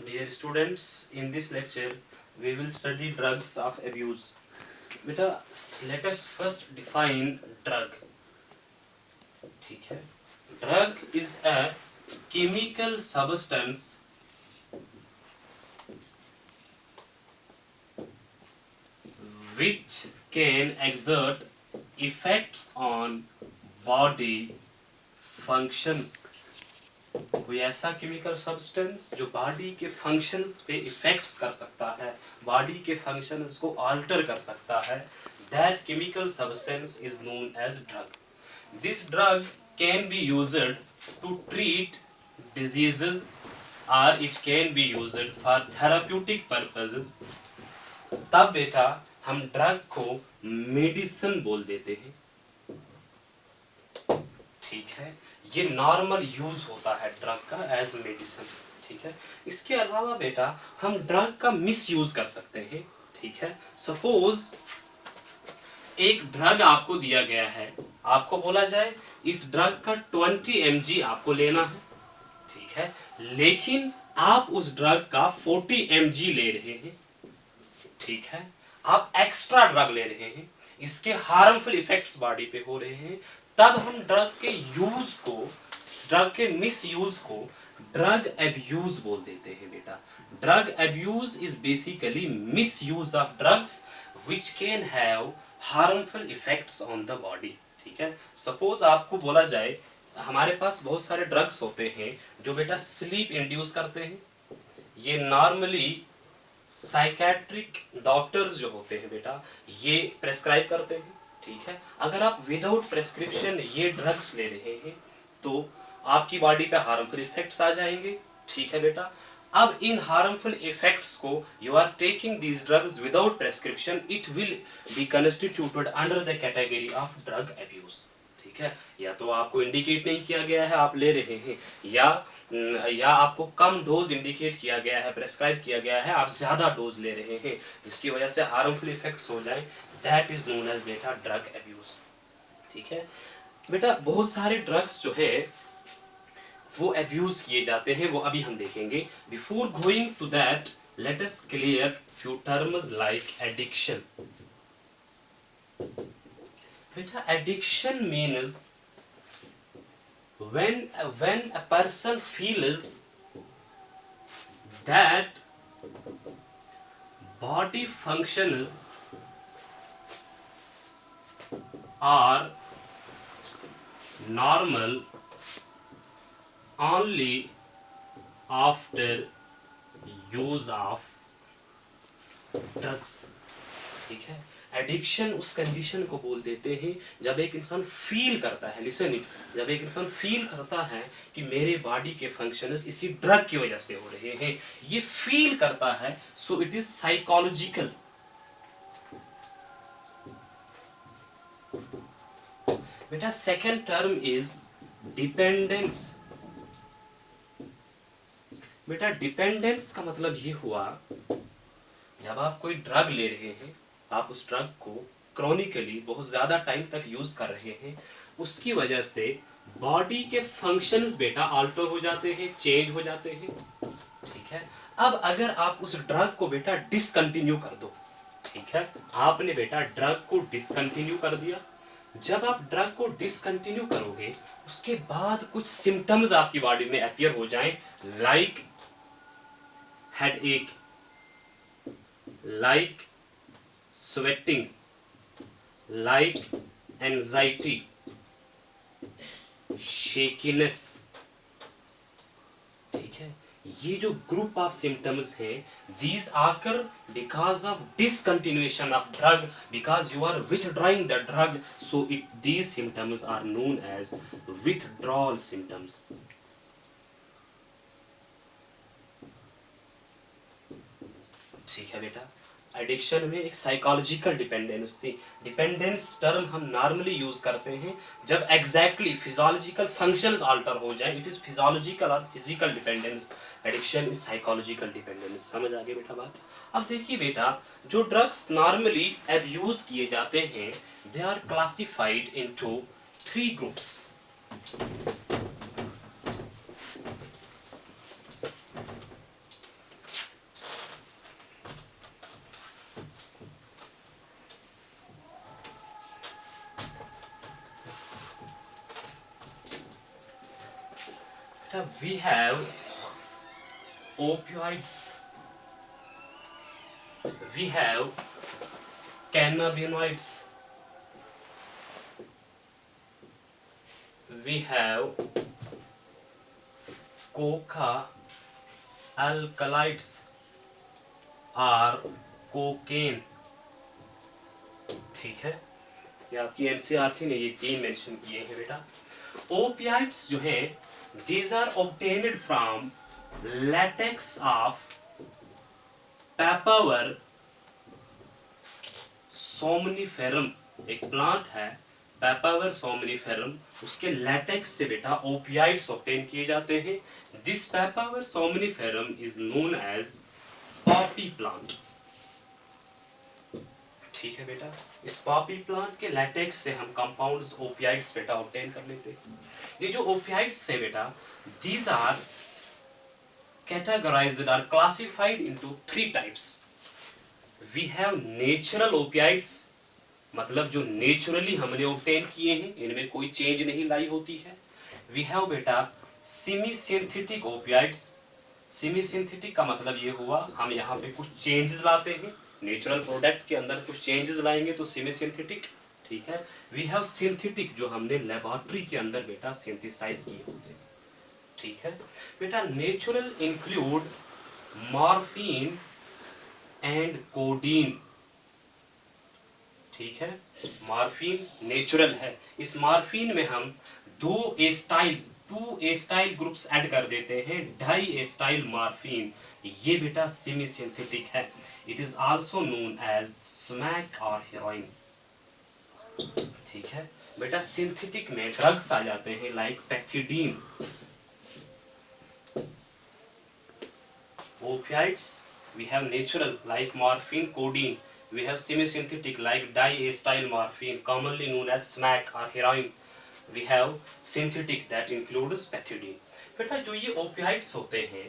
Dear students, in this lecture we will study drugs of abuse. बेटा let us first define drug. ठीक है. Drug is a chemical substance which can exert effects on body functions. कोई ऐसा chemical substance जो body के functions पे effects कर सकता है, बॉडी के फंक्शंस को अल्टर कर सकता है, that chemical substance is known as drug. This drug can be used to treat diseases और it can be used for therapeutic purposes. तब बेटा हम ड्रग को मेडिसिन बोल देते हैं. ठीक है, ये नॉर्मल यूज होता है ड्रग का एज मेडिसिन. ठीक है, इसके अलावा बेटा हम ड्रग का मिस यूज कर सकते हैं. ठीक है, सपोज एक ड्रग आपको दिया गया है, आपको बोला जाए इस ड्रग का 20 mg आपको लेना है. ठीक है, लेकिन आप उस ड्रग का 40 mg ले रहे हैं. ठीक है, आप एक्स्ट्रा ड्रग ले रहे हैं, इसके हार्मफुल इफेक्ट्स बॉडी पे हो रहे हैं. तब हम ड्रग के यूज को, ड्रग के मिस यूज को ड्रग एब्यूज बोल देते हैं बेटा. Drug abuse is basically miss use of drugs which can have harmful effects on the body. ठीक है, सपोज आपको बोला जाए हमारे पास बहुत सारे ड्रग्स होते हैं जो बेटा स्लीप इंड्यूस करते हैं. ये नॉर्मली साइकेट्रिक डॉक्टर्स जो होते हैं बेटा ये प्रेस्क्राइब करते हैं. ठीक है, अगर आप विदाउट प्रेस्क्रिप्शन ये ड्रग्स ले रहे हैं तो आपकी बॉडी पे हार्मफुल इफेक्ट्स आ जाएंगे. ठीक है बेटा, अब इन हार्मफुल इफेक्ट्स को you are taking these drugs without prescription, it will be constituted under the category of drug abuse. ठीक है, या तो आपको इंडिकेट नहीं किया गया है आप ले रहे हैं, या आपको कम डोज इंडिकेट किया गया है, प्रेस्क्राइब किया गया है, आप ज्यादा डोज ले रहे हैं जिसकी वजह से हार्मफुल इफेक्ट्स हो जाए. दैट इज नोन एज बेटा ड्रग एब्यूज. ठीक है बेटा, बहुत सारे ड्रग्स जो है वो एब्यूज किए जाते हैं, वो अभी हम देखेंगे. Before going to that let us clear few terms like addiction. बेटा addiction means when a person feels that body functions are normal only after use of drugs. ठीक है, एडिक्शन उस कंडीशन को बोल देते हैं जब एक इंसान फील करता है, लिसन इट, जब एक इंसान फील करता है कि मेरे बॉडी के फंक्शंस इसी ड्रग की वजह से हो रहे हैं, ये फील करता है, सो इट इज साइकोलॉजिकल. बेटा सेकेंड टर्म इज डिपेंडेंस. बेटा डिपेंडेंस का मतलब ये हुआ जब आप कोई ड्रग ले रहे हैं, आप उस ड्रग को क्रॉनिकली बहुत ज्यादा टाइम तक यूज कर रहे हैं, उसकी वजह से बॉडी के फंक्शंस बेटा अल्टर हो जाते हैं, चेंज हो जाते हैं. ठीक है, अब अगर आप उस ड्रग को बेटा डिसकंटिन्यू कर दो. ठीक है, आपने बेटा ड्रग को डिसकंटिन्यू कर दिया. जब आप ड्रग को डिसकंटिन्यू करोगे उसके बाद कुछ सिम्टम्स आपकी बॉडी में अपीयर हो जाएं, like headache, like sweating, like anxiety, shakiness. ठीक है, ये जो ग्रुप ऑफ सिम्टम्स हैं, these occur because of discontinuation of drug, because you are withdrawing the drug, so these symptoms are known as withdrawal symptoms. ठीक है बेटा, addiction में एक साइकोलॉजिकल डिपेंडेंस थी. डिपेंडेंस टर्म हम नॉर्मली यूज करते हैं जब एग्जैक्टली फिजियोलॉजिकल फंक्शंस अल्टर हो जाए. इट इज फिजियोलॉजिकल और physical dependence. Addiction is psychological dependence. समझ आ गई बेटा बात. अब देखिए बेटा, जो ड्रग्स नॉर्मली एब्यूज किए जाते हैं they are classified into 3 groups. बेटा we have opioids, we have cannabinoids, we have coca alkaloids और कोकेन। ठीक है, ये आपकी एनसीईआरटी ने ये तीन मेंशन किए हैं बेटा। ओपियाइड्स जो हैं these are obtained from latex of papaver somniferum, एक प्लांट है पैपावर सोमनिफेरम, उसके लैटेक्स से बेटा ओपियाइड्स ऑब्टेन किए जाते हैं। This papaver somniferum is known as poppy plant. ठीक है बेटा, इस पॉपी प्लांट के लैटेक्स से हम कंपाउंड्स ओपियाइड्स बेटा ऑब्टेन कर लेते हैं। ये जो ओपियाइड्स है बेटा these are categorized or classified into three types. We have natural opiates, मतलब जो नेचुरली हमने ऑब्टेन किए हैं, इनमें कोई चेंज नहीं लाई होती है। We have बेटा semi synthetic opioids. Semi synthetic का मतलब ये हुआ हम यहाँ पे कुछ चेंजेस लाते हैं, नेचुरल प्रोडक्ट के अंदर कुछ चेंजेस लाएंगे तो सेमी सिंथेटिक। ठीक है, वी हैव सिंथेटिक जो हमने लेबोरेटरी के अंदर बेटा सिंथेसाइज किए होते हैं। ठीक है बेटा, natural include morphine and codeine. ठीक है, मॉर्फिन नेचुरल है, इस मॉर्फिन में हम टू एस्टाइल ग्रुप्स ऐड कर देते हैं, डाई एस्टाइल मॉर्फिन। ये बेटा सेमी सिंथेटिक है। It is also known as smack और हेरोइन। ठीक है बेटा, सिंथेटिक में ड्रग्स आ जाते हैं like pethidine. Opiates we have natural like morphine, codeine. We have semi-synthetic like diacetyl morphine, commonly known as smack or heroin. We have synthetic that includes pethidine. बेटा जो ये opiates होते हैं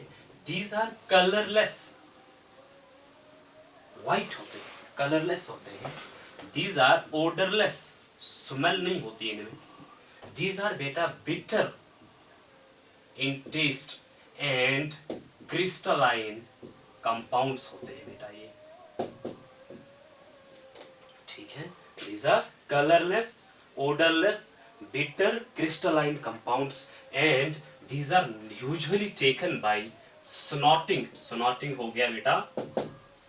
these are colorless, white होते हैं, colorless होते हैं। These are odorless, smell नहीं होती इनमें। These are बेटा bitter in taste and crystalline compounds होते हैं बेटा ये। ठीक है, these are colorless, odorless, bitter crystalline compounds and these are usually taken by snorting। snorting हो गया बेटा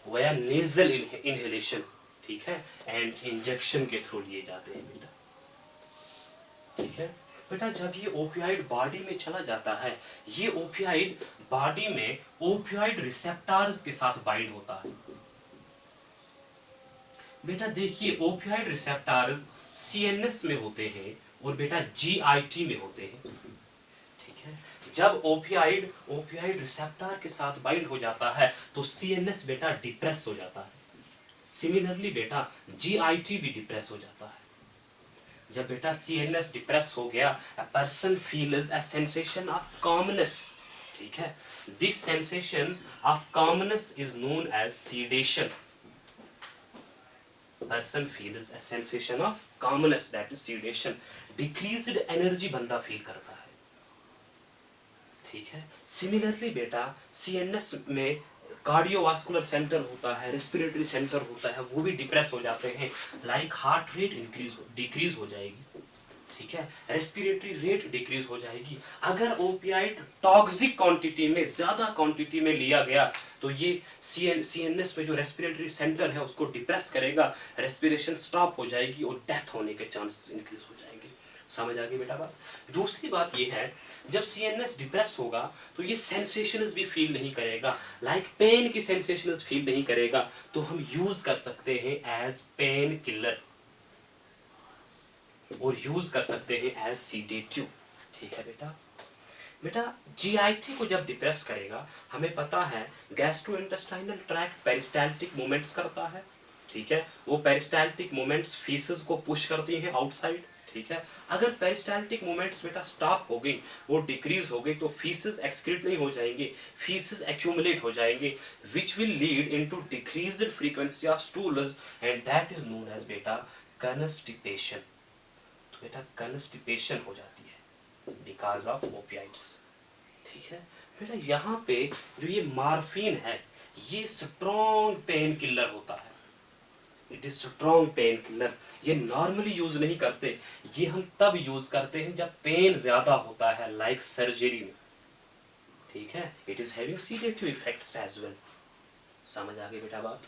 via nasal inhalation। ठीक है, and injection के थ्रू लिए जाते हैं बेटा। ठीक है बेटा, जब ये ओपियाइड बॉडी में चला जाता है, ये ओपियाइड बॉडी में ओपियाइड रिसेप्टर्स के साथ बाइंड होता है। बेटा देखिए, ओपियाइड रिसेप्टर्स सीएनएस में होते हैं और बेटा जीआईटी में होते हैं। ठीक है, जब ओपियाइड रिसेप्टर के साथ बाइंड हो जाता है तो सीएनएस बेटा डिप्रेस हो जाता है। सिमिलरली बेटा जीआईटी भी डिप्रेस हो जाता है। जब बेटा सीएनएस डिप्रेस हो गया, a person feels a sensation of calmness। ठीक है, this sensation of calmness is known as sedation। person feels a sensation of calmness, that is sedation। decreased energy बंदा फील करता है। ठीक है, सिमिलरली बेटा सीएनएस में कार्डियोवास्कुलर सेंटर होता है, रेस्पिरेटरी सेंटर होता है, वो भी डिप्रेस हो जाते हैं। लाइक हार्ट रेट डिक्रीज हो जाएगी। ठीक है, रेस्पिरेटरी रेट डिक्रीज हो जाएगी। अगर ओपियाइड टॉक्सिक क्वांटिटी में, ज्यादा क्वांटिटी में लिया गया तो ये सीएनएस में जो रेस्पिरेटरी सेंटर है उसको डिप्रेस करेगा, रेस्पिरेशन स्टॉप हो जाएगी और डेथ होने के चांसेस इंक्रीज हो जाएंगे। समझ आ गई बेटा बात। दूसरी बात ये है, जब सीएनएस डिप्रेस होगा तो ये सेंसेशंस भी फील नहीं करेगा, लाइक पेन की सेंसेशंस फील नहीं करेगा, तो हम यूज कर सकते हैं एज पेन किलर और यूज कर सकते हैं एज सीडेटिव। ठीक है बेटा जीआईटी को जब डिप्रेस करेगा, हमें पता है गैस्ट्रोइंटेस्टाइनल ट्रैक्ट पेरिस्टाल्टिक मूवमेंट्स करता है। ठीक है, वो पेरिस्टाल्टिक मूवमेंट्स फीसेस को पुश करती हैं आउटसाइड। ठीक है, अगर पेरिस्टाल्टिक मूवमेंट्स बेटा स्टॉप हो गई, वो डिक्रीज हो गई, तो फीसेस एक्सक्रीट नहीं हो जाएंगे, फीसेस एक्यूमुलेट हो जाएंगे, which will lead into decreased frequency of stools and that is known as बेटा कन्स्टिपेशन। तो बेटा कन्स्टिपेशन हो जाती है बिकॉज ऑफ ओपियाइड्स। ठीक है बेटा, यहाँ पे जो ये मार्फिन है ये स्ट्रॉन्ग पेन किलर होता है, it is strong pain killer. ये नॉर्मली यूज नहीं करते, ये हम तब यूज करते हैं जब पेन ज्यादा होता है, लाइक सर्जरी में। ठीक है, it is having sedative effects as well. समझ आ गई बेटा बात।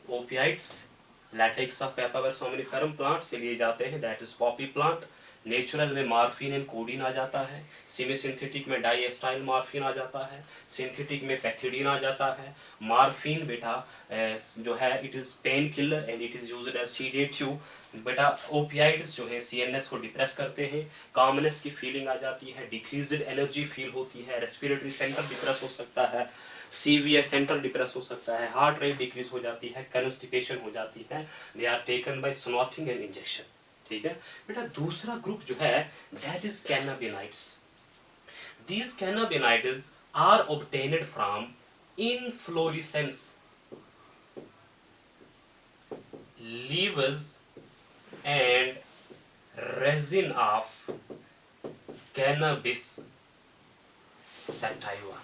Opioids latex of Papaver somniferum plant से लिए जाते हैं, that is poppy plant. Natural में मार्फिन एंड कोडीन आ जाता है, सेमी सिंथेटिक में डाइएस्टाइल मार्फिन आ जाता है, सिंथेटिक में पैथिडीन आ जाता है। मार्फिन बेटा जो है it is pain killer and it is used as sedative. बेटा ओपियाइड्स जो है सीएनएस को डिप्रेस करते हैं, कामनेस की फीलिंग आ जाती है, डिक्रीज्ड एनर्जी फील होती है, रेस्पिरेटरी सेंटर डिप्रेस हो सकता है, सीवीएस सेंटर डिप्रेस हो सकता है, हार्ट रेट डिक्रीज हो जाती है, कॉन्स्टिपेशन हो जाती है। They are taken by snorting and injection. ठीक है बेटा, दूसरा ग्रुप जो है that is cannabinoids. These cannabinoids are obtained from inflorescence leaves and resin of cannabis sativa।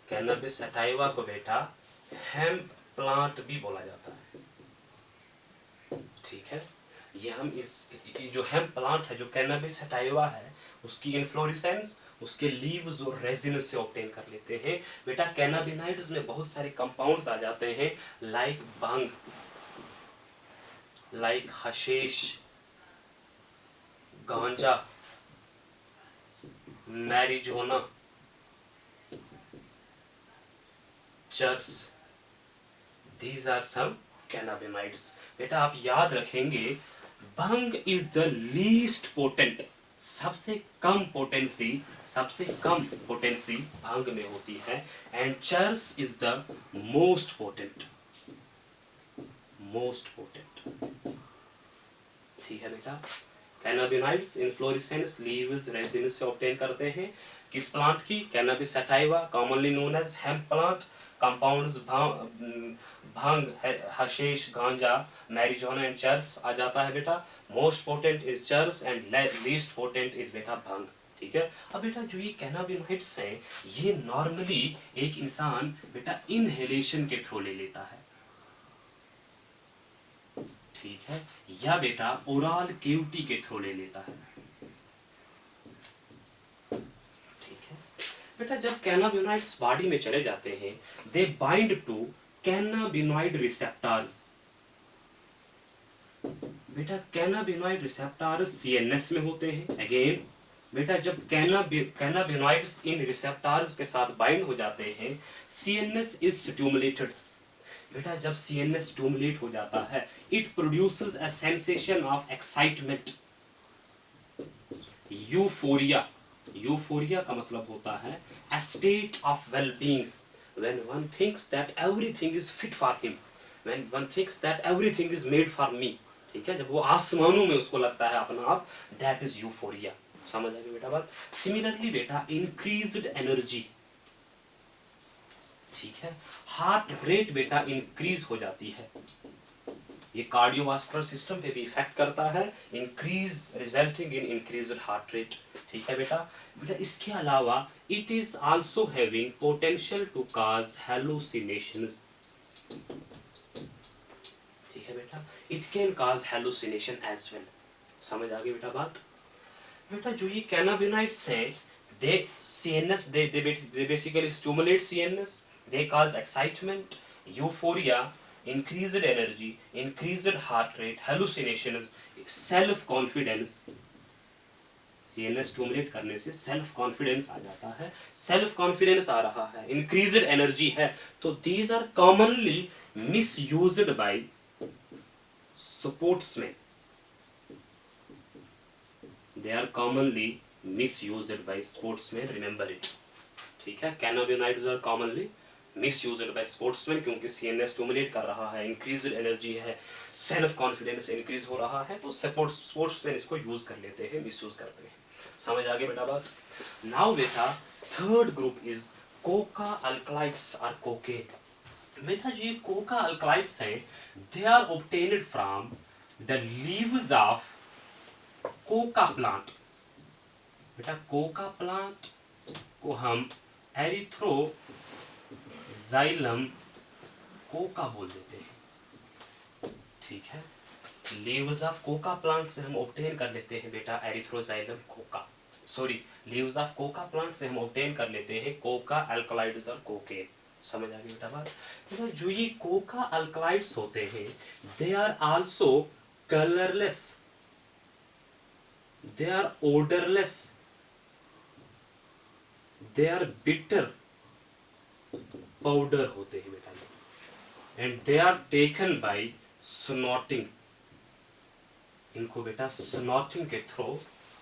Cannabis sativa को बेटा हेम्प प्लांट भी बोला जाता है। ठीक है, ये हम इस जो हेम्प प्लांट है, जो कैनबिस सटाइवा है, उसकी इन्फ्लोरेसेंस, उसके लीव्स और रेजिन से ऑब्टेन कर लेते हैं। बेटा कैनाबिनाइड्स में बहुत सारे कंपाउंड्स आ जाते हैं, like bhang, like hashish, ganja, marijuana, charas. These are some cannabinoids. बेटा आप याद रखेंगे, भंग इज द लीस्ट पोटेंट, सबसे कम पोटेंसी भंग में होती है, and charas is the most potent. ठीक है बेटा, कैनाबिनाइड्स इन्फ्लोरेसेंस, लीव्स, रेजिन से ऑब्टेन करते हैं। किस प्लांट की? Cannabis sativa, commonly known as hemp plant. Compounds bhang, hashish, ganja, marijuana and charas आ जाता है बेटा। Most potent is charas and least potent is बेटा भांग। ठीक है, अब बेटा जो ये कैनाबिनॉइड्स हैं, ये नॉर्मली एक इंसान बेटा इनहेलेशन के थ्रू ले लेता है। ठीक है, या बेटा ओरल केविटी के थ्रू ले लेता है। बेटा जब कैनाबिनॉइड्स बॉडी में चले जाते हैं, they bind to cannabinoid receptors. बेटा कैनाबिनॉइड रिसेप्टर्स सीएनएस में होते हैं। अगेन बेटा जब कैनाबिनॉइड्स इन रिसेप्टर्स के साथ बाइंड हो जाते हैं, सीएनएस इज स्टिमुलेटेड। बेटा जब सीएनएस स्टिमुलेट हो जाता है, it produces a sensation of excitement, euphoria. Euphoria का मतलब होता है a state of well-being, when one thinks that everything is fit for him, when one thinks that everything is made for me। ठीक है, जब वो आसमानों में उसको लगता है अपना आप, that is euphoria। समझ आ गई बेटा बात। सिमिलरली बेटा increased energy, ठीक है, हार्ट रेट बेटा इंक्रीज हो जाती है, ये कार्डियोवास्कुलर सिस्टम पे भी इफेक्ट करता है, increase resulting in increased heart rate. ठीक है बेटा, इसके अलावा it is also having potential to cause hallucinations. ठीक है बेटा, it can cause hallucination as well. समझ आ गई बेटा बात। बेटा जो ये कैनाबिनॉइड्स हैं, they CNS, they basically stimulate CNS, they cause excitement, euphoria, increased energy, increased heart rate, hallucinations, self confidence। CNS stimulate करने से सेल्फ कॉन्फिडेंस आ जाता है, सेल्फ कॉन्फिडेंस आ रहा है, इंक्रीज्ड एनर्जी है, तो these are commonly misused by sportsman. They are commonly misused by sportsman, remember it. ठीक है, cannabinoids are commonly misused by sportsman, क्योंकि सीएनएस स्टिमुलेट कर रहा है, इंक्रीज्ड एनर्जी है, सेल्फ कॉन्फिडेंस इंक्रीज हो रहा है, तो स्पोर्ट्समैन इसको यूज कर लेते हैं, मिसयूज करते हैं। समझ आ गई बेटा बात। नाउ बेटा third group is coca alkaloids और कोकेन। बेटा जो ये कोका अल्कलाइड्स हैं, they are obtained from the leaves of coca plant. बेटा कोका प्लांट को हम एरिथ्रोजाइलम कोका बोल देते हैं, ठीक है। लीव्स ऑफ कोका प्लांट से हम ऑब्टेन कर लेते हैं बेटा Erythroxylum Coca, sorry leaves of coca plant से हम ऑब्टेन कर लेते हैं कोका अल्कलॉइड्स और कोकेन। समझ आ गई बेटा बात। बेटा जो ये कोका अल्कलॉइड्स होते हैं they are also colourless, they are odourless, they are bitter powder होते हैं बेटा, and they are taken by snorting. इनको बेटा स्नॉटिंग के थ्रू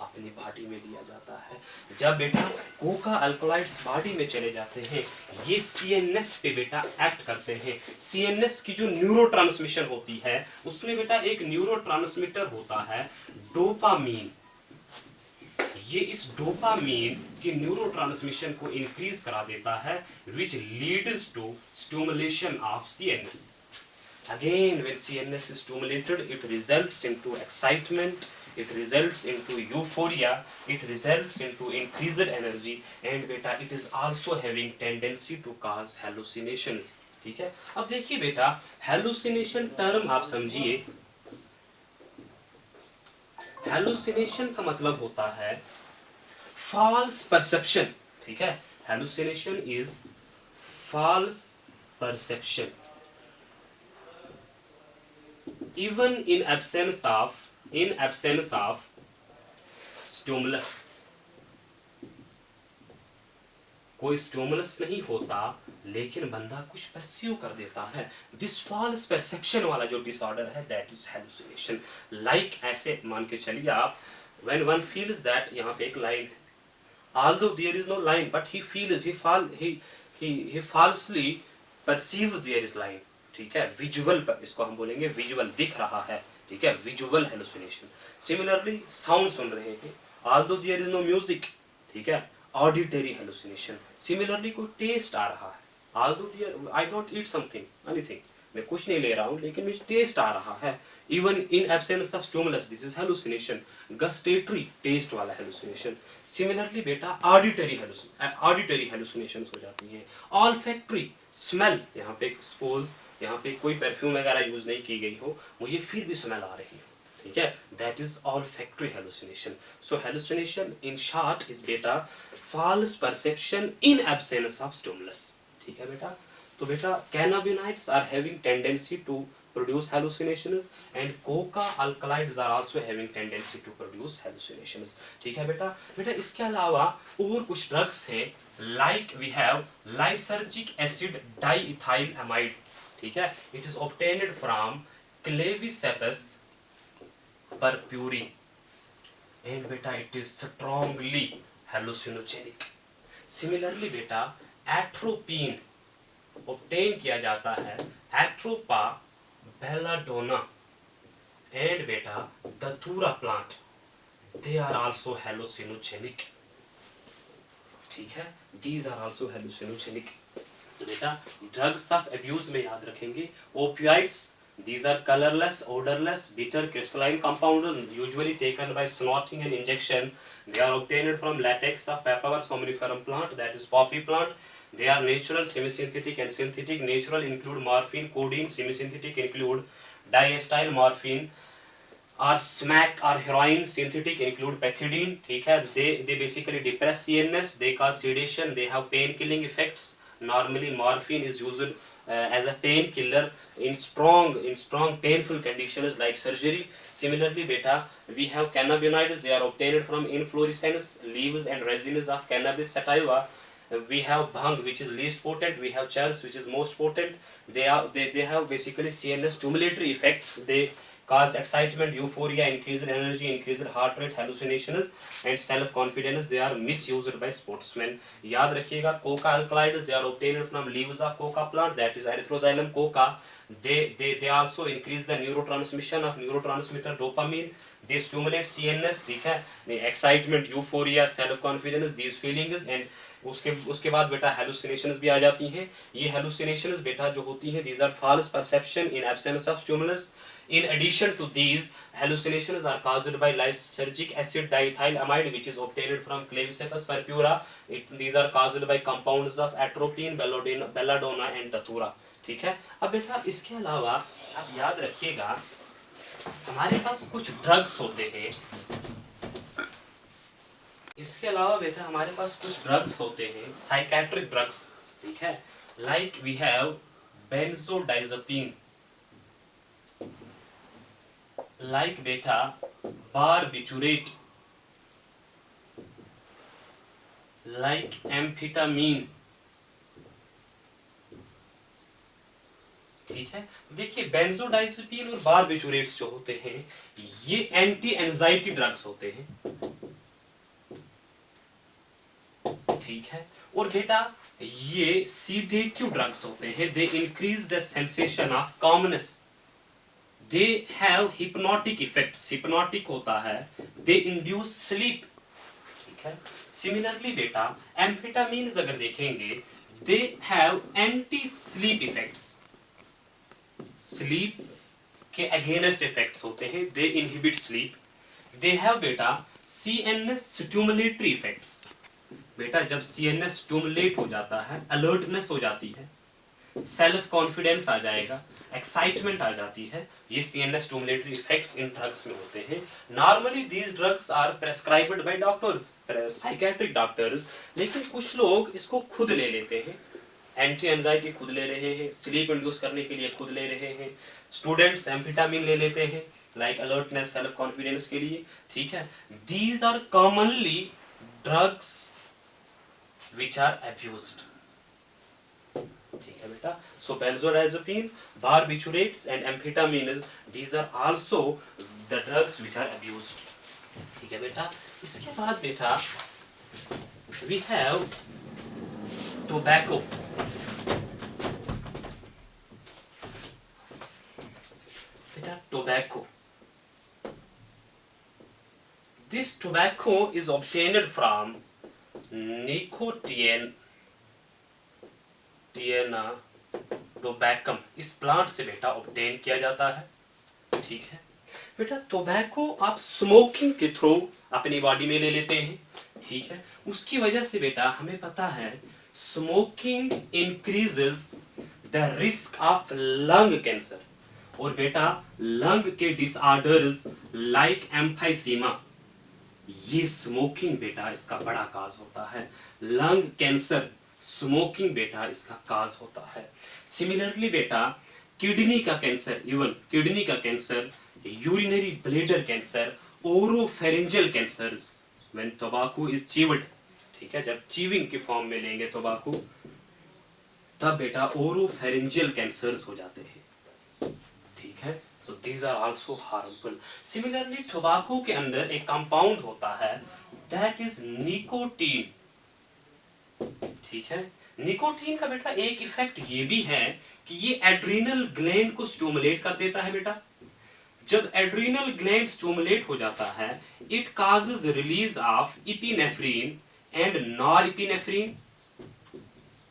अपनी बॉडी में लिया जाता है। जब बेटा कोका अल्कलॉइड्स बॉडी में चले जाते हैं ये सीएनएस पे बेटा एक्ट करते हैं। सीएनएस की जो न्यूरोट्रांसमिशन होती है उसमें बेटा एक न्यूरोट्रांसमीटर होता है डोपामीन। ये इस डोपामीन की न्यूरोट्रांसमिशन को इंक्रीज करा देता है which leads to stimulation of CNS. Again, when CNS is stimulated, it results into excitement, it results into euphoria, it results into increased energy, and beta it is also having tendency to cause hallucinations। ठीक है। अब देखिए बेटा hallucination term आप समझिए, hallucination का मतलब होता है false perception। ठीक है। hallucination is false perception even in absence of stimulus। कोई स्टिमुलस नहीं होता लेकिन बंदा कुछ परसीव कर देता है। दिस फॉल्स परसेप्शन वाला जो डिसऑर्डर है दैट इज हेलुसिनेशन। लाइक ऐसे मान के चलिए आप, व्हेन वन फील्स दैट यहाँ पे एक लाइन है, although there is no line but he feels he falsely perceives there is line। ठीक है। विजुअल पर इसको हम बोलेंगे, विजुअल दिख रहा है। ठीक है। Visual hallucination. सिमिलरली साउंड सुन रहे हैं although there is no music। ठीक है। Auditory hallucination. सिमिलरली कोई टेस्ट आ रहा है although there I don't eat something anything, मैं कुछ नहीं ले रहा हूँ लेकिन मुझे टेस्ट आ रहा है। Even in absence of stimulus this is hallucination. Gustatory taste वाला हेलुसिनेशन। सिमिलरली बेटा ऑडिटरी हेलुसिनेशंस हो जाती है। ऑल्फैक्टरी स्मेल, यहाँ पे सपोज यहाँ पे कोई परफ्यूम वगैरह यूज नहीं की गई हो, मुझे फिर भी स्मेल आ रही हो। ठीक है। That is olfactory hallucination. So hallucination in short is बेटा false perception in absence of stimulus. ठीक है बेटा। तो बेटा cannabinoids are having tendency to produce hallucinations and coca alkaloids are also having tendency to produce hallucinations। ठीक है बेटा। बेटा इसके अलावा और कुछ ड्रग्स हैं like we have lysergic acid diethylamide। ठीक है। it is obtained from Claviceps purpurea and बेटा it is strongly hallucinogenic। Similarly बेटा atropine obtain किया जाता है एट्रोपा बेलाडोना एंड बेटा Datura plant, they are also hallucinogenic. ठीक है। These are also hallucinogenic. तो बेटा ड्रग्स ऑफ अब्यूज में याद रखेंगे opioids, these are colorless, odorless, bitter crystalline compounds usually taken by snorting and injection। They are obtained from latex of Papaver somniferum plant, that is poppy plant। They are natural, semisynthetic and synthetic। Natural include morphine, codeine। Semisynthetic include diacetyl morphine or smack or heroin। Synthetic include pethidine। ठीक है। They basically depress CNS, they cause sedation, they have pain killing effects। Normally morphine is used as a painkiller in strong painful conditions like surgery। Similarly beta we have cannabinoids, they are obtained from inflorescence, leaves and resins of cannabis sativa। We have bhang which is least potent, we have chars which is most potent। They have basically CNS stimulatory effects, they cause excitement, euphoria, increased energy, increased heart rate, hallucinations and self confidence। They are misused by sportsmen। याद रखिएगा coca alkaloids, they are obtained from leaves of coca plant, that is erythroxylum coca। they also increase the neurotransmission of neurotransmitter dopamine। they stimulate CNS। ठीक है। excitement, euphoria, self confidence, these feelings and उसके बाद बेटा hallucinations भी आ जाती हैं। ये hallucinations बेटा जो होती हैं, these are false perception in absence of stimulus. In addition to these, hallucinations are caused by lysergic acid diethylamide, which is obtained from Claviceps purpura. These are caused by compounds of atropine, belladonna and datura. ठीक है। अब बेटा इसके अलावा आप याद रखिएगा, हमारे पास कुछ ड्रग्स होते हैं। इसके अलावा बेटा हमारे पास कुछ ड्रग्स होते हैं, साइकेट्रिक ड्रग्स। ठीक है, like we have benzodiazepine, like बेटा बारबिटूरेट, लाइक एम्फेटामीन। ठीक है, देखिए बेंजोडाइजेपिन और बारबिटूरेट्स जो होते हैं ये एंटी एंजाइटी ड्रग्स होते हैं। ठीक है, और बेटा ये सीडेटिव ड्रग्स होते हैं। They increase the sensation of calmness, they have hypnotic effects, hypnotic होता है, दे इंड्यूस स्लीप। ठीक है, सिमिलरली बेटा एम्फेटामीन्स अगर देखेंगे, they have anti sleep effects, sleep के अगेंस्ट इफेक्ट्स होते हैं, दे इनहिबिट स्लीप। दे हैव बेटा सीएनएस स्टिमुलेटरी इफेक्ट्स, बेटा जब सीएनएस स्टिमुलेट हो जाता है, अलर्टनेस हो जाती है, सेल्फ कॉन्फिडेंस आ जाएगा, एक्साइटमेंट आ जाती है, ये सीएनएस स्टिमुलेटरी इफेक्ट्स इन ड्रग्स में होते हैं। Normally these drugs are prescribed by doctors, psychiatric doctors, लेकिन कुछ लोग इसको खुद ले लेते हैं। एंटी एंजाइटी खुद ले रहे हैं, स्लीप इंड्यूस करने के लिए खुद ले रहे हैं, स्टूडेंट्स एम्फेटामिन ले लेते हैं लाइक अलर्टनेस, सेल्फ कॉन्फिडेंस के लिए। ठीक है, these are commonly drugs which are abused. ठीक है बेटा, so benzodiazepine, barbiturates and amphetamines, these are also the drugs which are abused. ठीक है बेटा, इसके बाद बेटा we have tobacco. बेटा tobacco, this tobacco is obtained from Nicotiana tabacum, इस प्लांट से बेटा ऑब्टेन किया जाता है। ठीक है बेटा, टोबैको आप स्मोकिंग के थ्रू अपनी बॉडी में ले लेते हैं। ठीक है, उसकी वजह से बेटा हमें पता है smoking increases the risk of lung cancer, और बेटा लंग के डिसऑर्डर्स लाइक एम्फाइसीमा, ये स्मोकिंग बेटा इसका बड़ा काज होता है। लंग कैंसर स्मोकिंग बेटा इसका काज होता है। सिमिलरली बेटा किडनी का कैंसर, इवन किडनी का cancer, urinary bladder cancer, oropharyngeal cancer when tobacco is chewed. ठीक है, जब चीविंग की फॉर्म में लेंगे टोबैको, तब बेटा ओरोफेरेंजियल कैंसर्स हो जाते हैं। ठीक है, so these are also harmful. Similarly, tobacco के अंदर एक कंपाउंड होता है that is nicotine. ठीक है, निकोटीन का बेटा एक इफेक्ट ये भी है कि ये एड्रीनल ग्लैंड को स्टिमुलेट कर देता है बेटा। जब एड्रीनल ग्लैंड स्टिमुलेट हो जाता है, it causes release of epinephrine and norepinephrine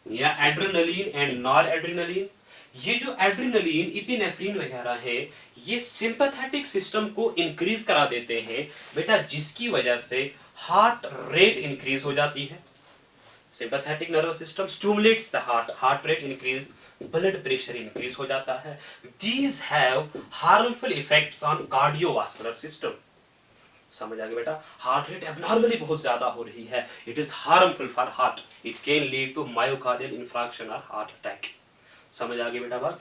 या एड्रेनलिन एंड नॉरएड्रेनलिन। ये जो एड्रेनलिन, इपिनेफ्रिन वगैरह है, ये सिंपैथेटिक सिस्टम को इंक्रीज करा देते हैं बेटा, जिसकी वजह से हार्ट रेट इंक्रीज हो जाती है। Sympathetic nervous system stimulates the heart, heart rate increase, blood pressure increase हो जाता है। These have harmful effects on cardiovascular system. समझ आ गया बेटा, हार्ट रेट एबनॉर्मली बहुत ज्यादा हो रही है, it is harmful for heart, it can lead to myocardial infarction और हार्ट अटैक। समझ आ गई बेटा बात।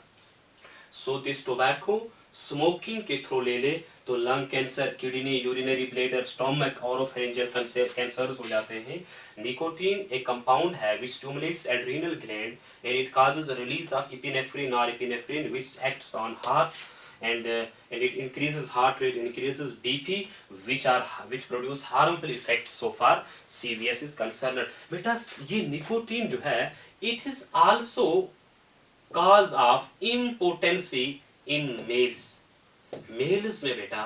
सो दिस टोबैको स्मोकिंग के थ्रू ले ले तो lung cancer, kidney, urinary bladder, stomach, oropharyngeal cancers हो जाते हैं। निकोटीन एक कंपाउंड है which stimulates adrenal gland and it causes a release of epinephrine or epinephrine which acts on heart and it increases heart rate, increases BP which produce harmful effects so far CVS is concerned. बेटा ये nicotine जो है it is also cause of impotency in males. Males में बेटा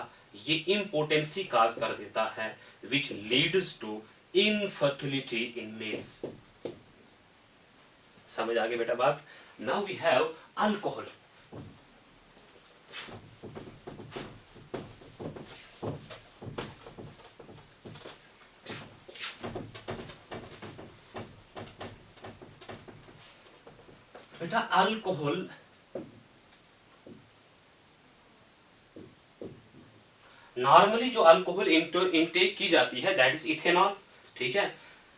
ये impotency काज कर देता है which leads to infertility in males. समझ आ गई बेटा बात। Now we have alcohol. बेटा अल्कोहल नॉर्मली जो अल्कोहल इनटेक की जाती है दैट इज इथेनॉल। ठीक है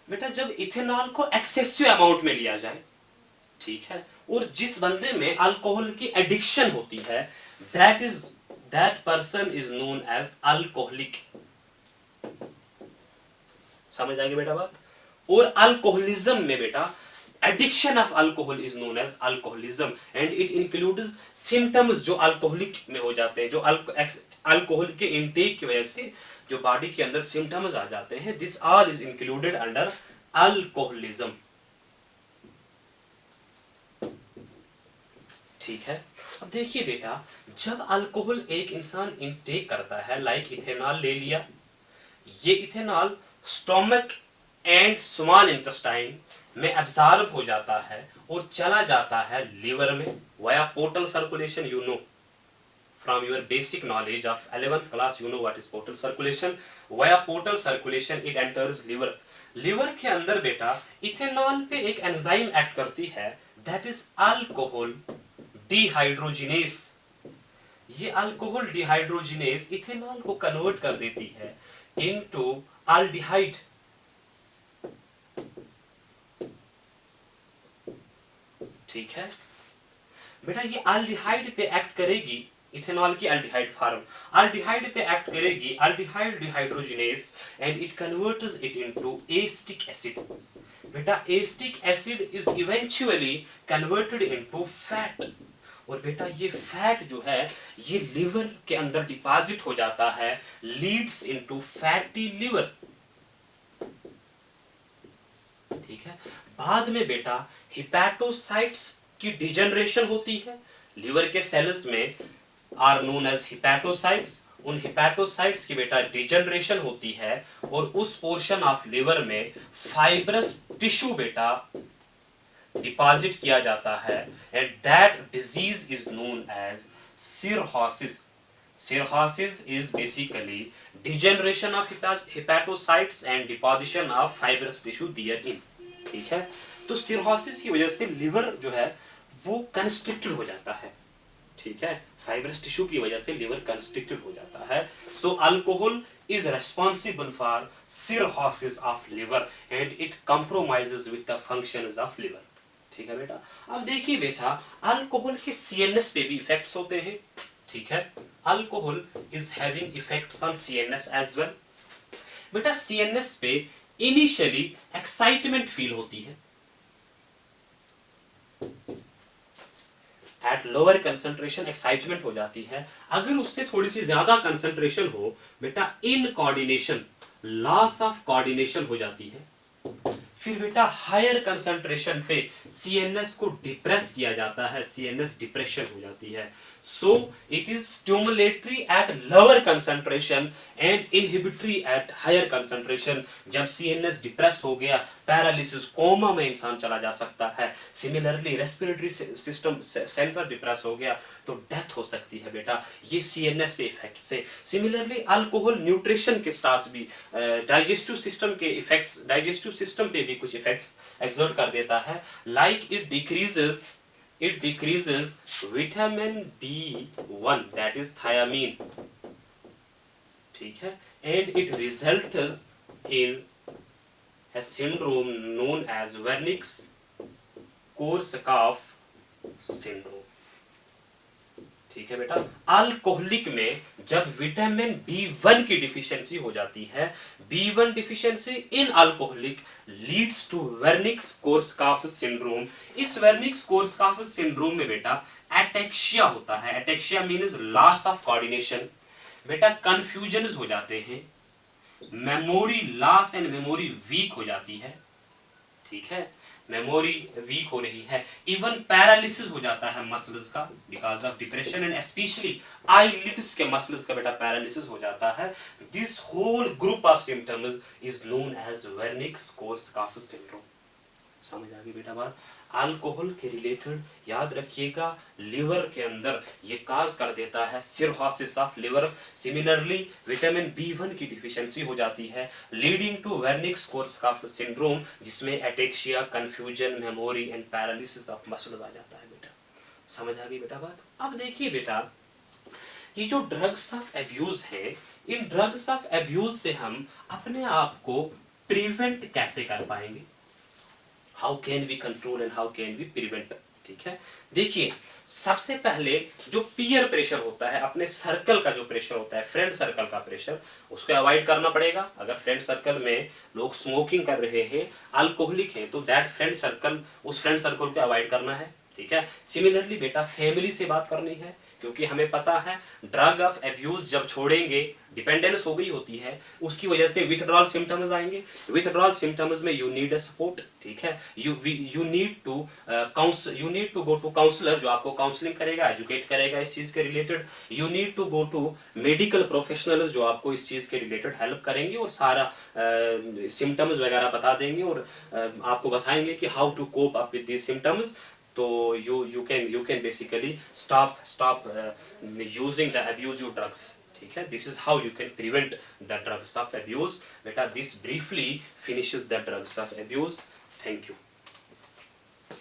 बेटा, जब इथेनॉल को एक्सेसिव अमाउंट में लिया जाए, ठीक है, और जिस बंदे में अल्कोहल की एडिक्शन होती है that person is known as alcoholic. समझ आएगी बेटा बात। और अल्कोहलिज्म में बेटा addiction of alcohol is known as alcoholism and it includes symptoms जो अल्कोहलिक में हो जाते हैं, जो अल्कोहल के इनटेक की वजह से जो बॉडी के अंदर सिम्टम्स आ जाते हैं, this all is included under alcoholism. ठीक है, अब देखिए बेटा, जब अल्कोहल एक इंसान इनटेक करता है, लाइक इथेनॉल ले लिया, ये ethanol stomach and small intestine में एब्जॉर्ब हो जाता है और चला जाता है लिवर में via portal circulation. You know from your basic knowledge of 11th class, you know what is portal circulation. via portal circulation it enters liver. Liver के अंदर बेटा इथेनॉल पे एक एंजाइम एक्ट करती है दैट इज अल्कोहल डिहाइड्रोजिनेस। ये alcohol dehydrogenase ethanol को convert कर देती है इनटू अल्डिहाइड। ठीक है बेटा, ये अल्डिहाइड पे एक्ट करेगी, इथेनॉल की अल्डिहाइड फॉर्म अल्डिहाइड पे एक्ट करेगी, aldehyde dehydrogenase, and it converts it into acetic acid. बेटा acetic acid is eventually converted into fat, और बेटा ये फैट जो है ये लिवर के अंदर डिपॉजिट हो जाता है, लीड्स इनटू फैटी लिवर। ठीक है, बाद में बेटा हिपैटोसाइट्स की डिजनरेशन होती है, लिवर के सेल्स में आर नोन एज हिपैटोसाइट्स। उन हिपैटोसाइट्स की बेटा डिजनरेशन होती है और उस पोर्शन ऑफ लिवर में फाइब्रस टिश्यू बेटा डिपॉजिट किया जाता है, and that disease is known as cirrhosis. Cirrhosis is basically degeneration of hepatocytes and deposition of fibrous tissue therein. ठीक है, तो सिरहोसिस की वजह से लिवर जो है वो कंस्ट्रिक्टेड हो जाता है। ठीक है, फाइब्रस टिश्यू की वजह से लिवर कंस्ट्रिक्टेड हो जाता है। So alcohol is responsible for cirrhosis of liver and it compromises with the functions of liver. ठीक है बेटा, अब देखिए बेटा अल्कोहल के सीएनएस पे भी इफेक्ट्स होते हैं। ठीक है, alcohol is having effects on CNS as well. बेटा सीएनएस पे इनिशियली एक्साइटमेंट फील होती है, एट लोअर कंसंट्रेशन एक्साइटमेंट हो जाती है। अगर उससे थोड़ी सी ज्यादा कंसंट्रेशन हो बेटा इनकोऑर्डिनेशन, लॉस ऑफ कोऑर्डिनेशन हो जाती है। फिर बेटा हायर कंसंट्रेशन पे सीएनएस को डिप्रेस किया जाता है, सीएनएस डिप्रेशन हो जाती है। So it is stimulatory at lower concentration and inhibitory at higher concentration. जब सीएनएस डिप्रेस हो गया, पैरालिसिस कोमा में इंसान चला जा सकता है। Similarly respiratory system centre depress हो गया तो डेथ हो सकती है बेटा, ये सीएनएस पे इफेक्ट से। सिमिलरली अल्कोहल न्यूट्रिशन के साथ भी डाइजेस्टिव सिस्टम के इफेक्ट्स, डाइजेस्टिव सिस्टम पे भी कुछ इफेक्ट्स एक्सर्ट कर देता है, like it decreases vitamin B1 that is thiamine। ठीक है, and it results in a syndrome known as Wernicke-Korsakoff syndrome। ठीक है बेटा, अल्कोहलिक में जब विटामिन B1 की डिफिशियंसी हो जाती है, B1 deficiency in alcoholic leads to Wernicke's Korsakoff syndrome. इस वेर्निक्स-कोर्सकाफ सिंड्रोम में बेटा एटेक्सिया होता है। Ataxia means loss of coordination. बेटा कंफ्यूजन हो जाते हैं, memory loss and memory weak हो जाती है। ठीक है, मेमोरी वीक हो रही है, इवन पैरालिसिस हो जाता है मसल्स का because of depression, and specially eyelids के मसल्स का बेटा पैरालिसिस हो जाता है। This whole group of symptoms is known as Wernicke's Korsakoff syndrome. समझ आ गई बेटा बात। अल्कोहल के रिलेटेड याद रखिएगा, लिवर के अंदर ये काज कर देता है cirrhosis of liver. Similarly vitamin B1 की डिफिशियंसी हो जाती है, लीडिंग टू वेर्निक्स-कोर्सकाफ सिंड्रोम, जिसमें ataxia, confusion, memory and paralysis of muscles आ जाता है। बेटा समझ आ गई बेटा बात। अब देखिए बेटा, ये जो ड्रग्स ऑफ एब्यूज है, इन ड्रग्स ऑफ एब्यूज से हम अपने आप को प्रिवेंट कैसे कर पाएंगे? How can we control and how can we prevent? ठीक है, देखिए सबसे पहले जो पीयर प्रेशर होता है, अपने सर्कल का जो प्रेशर होता है, फ्रेंड सर्कल का प्रेशर, उसको अवॉइड करना पड़ेगा। अगर फ्रेंड सर्कल में लोग स्मोकिंग कर रहे हैं, अल्कोहलिक है, तो दैट फ्रेंड सर्कल, उस फ्रेंड सर्कल को अवॉइड करना है। ठीक है, सिमिलरली बेटा फैमिली से बात करनी है, क्योंकि हमें पता है ड्रग ऑफ एब्यूज जब छोड़ेंगे, डिपेंडेंस हो गई होती है, उसकी वजह से विथड्रॉल सिम्टम्स आएंगे। विथड्रॉल सिम्टम्स में यू नीड अ सपोर्ट। ठीक है, you need to go to counsellor, जो आपको काउंसलिंग करेगा, एजुकेट करेगा इस चीज के related. You need to go to medical professionals, जो आपको इस चीज के रिलेटेड हेल्प करेंगे और सारा सिम्टम्स वगैरह बता देंगे और आपको बताएंगे कि how to cope up with these symptoms. तो you can basically stop using the abusive drugs. ठीक है, this is how you can prevent the drugs of abuse. बेटा this briefly finishes the drugs of abuse. Thank you.